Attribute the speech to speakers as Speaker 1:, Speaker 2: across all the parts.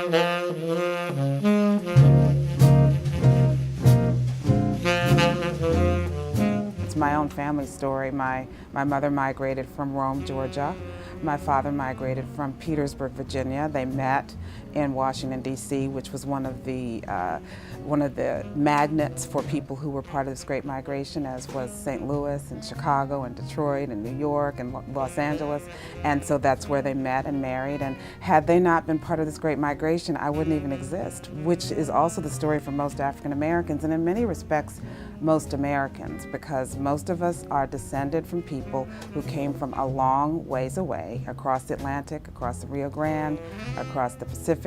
Speaker 1: It's my own family story. My mother migrated from Rome, Georgia. My father migrated from Petersburg, Virginia. They met in Washington, D.C., which was one of the magnets for people who were part of this great migration, as was St. Louis and Chicago and Detroit and New York and Los Angeles. And so that's where they met and married. And had they not been part of this great migration, I wouldn't even exist, which is also the story for most African Americans, and in many respects, most Americans, because most of us are descended from people who came from a long ways away, across the Atlantic, across the Rio Grande, across the Pacific,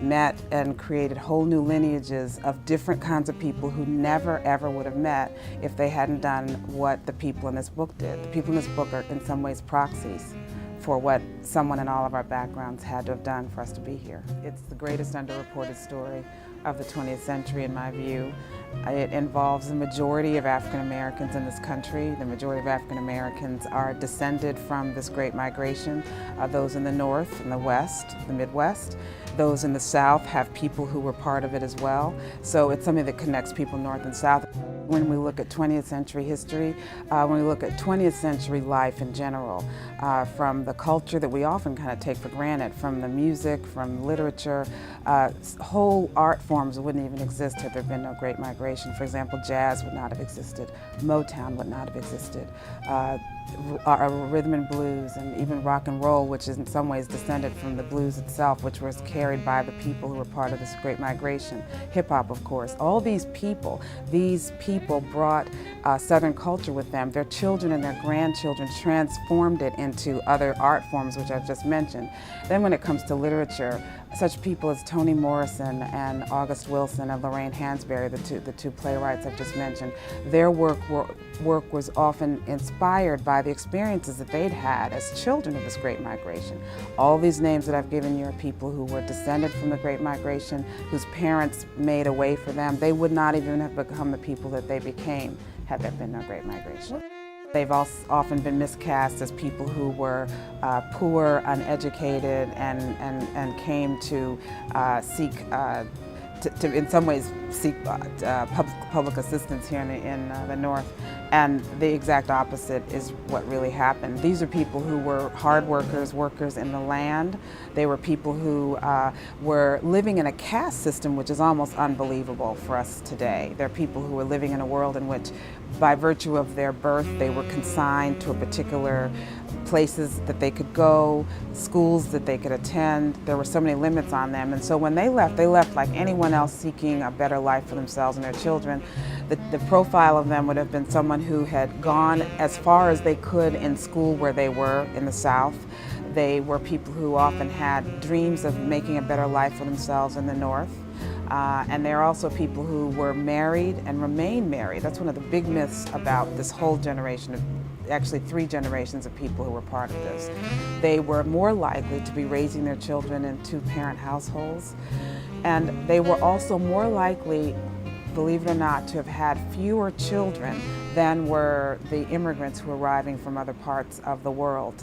Speaker 1: met and created whole new lineages of different kinds of people who never ever would have met if they hadn't done what the people in this book did. The people in this book are in some ways proxies for what someone in all of our backgrounds had to have done for us to be here. It's the greatest underreported story of the 20th century, in my view. It involves the majority of African Americans in this country. The majority of African Americans are descended from this great migration. Those in the North and the West, the Midwest. Those in the South have people who were part of it as well. So it's something that connects people North and South. When we look at 20th century history, when we look at 20th century life in general, from the culture that we often kind of take for granted, from the music, from literature, whole art forms wouldn't even exist had there been no great migration. For example, jazz would not have existed, Motown would not have existed, rhythm and blues, and even rock and roll, which is in some ways descended from the blues itself, which was carried by the people who were part of this great migration. Hip hop, of course. All these people brought Southern culture with them. Their children and their grandchildren transformed it into other art forms, which I've just mentioned. Then when it comes to literature, such people as Toni Morrison and August Wilson and Lorraine Hansberry, the two playwrights I've just mentioned, their work was often inspired by the experiences that they'd had as children of this great migration. All these names that I've given you are people who were descended from the great migration, whose parents made a way for them. They would not even have become the people that they became had there been no great migration. They've often been miscast as people who were poor, uneducated, and came to seek, in some ways, seek public assistance here in the North. And the exact opposite is what really happened. These are people who were hard workers in the land. They were people who were living in a caste system which is almost unbelievable for us today. They're people who were living in a world in which, by virtue of their birth, they were consigned to a particular places that they could go, schools that they could attend. There were so many limits on them. And so when they left like anyone else seeking a better life for themselves and their children. The profile of them would have been someone who had gone as far as they could in school where they were in the South. They were people who often had dreams of making a better life for themselves in the North. And they're also people who were married and remain married. That's one of the big myths about this whole generation of, actually 3 generations of people who were part of this. They were more likely to be raising their children in 2-parent households. And they were also more likely, believe it or not, to have had fewer children than were the immigrants who were arriving from other parts of the world.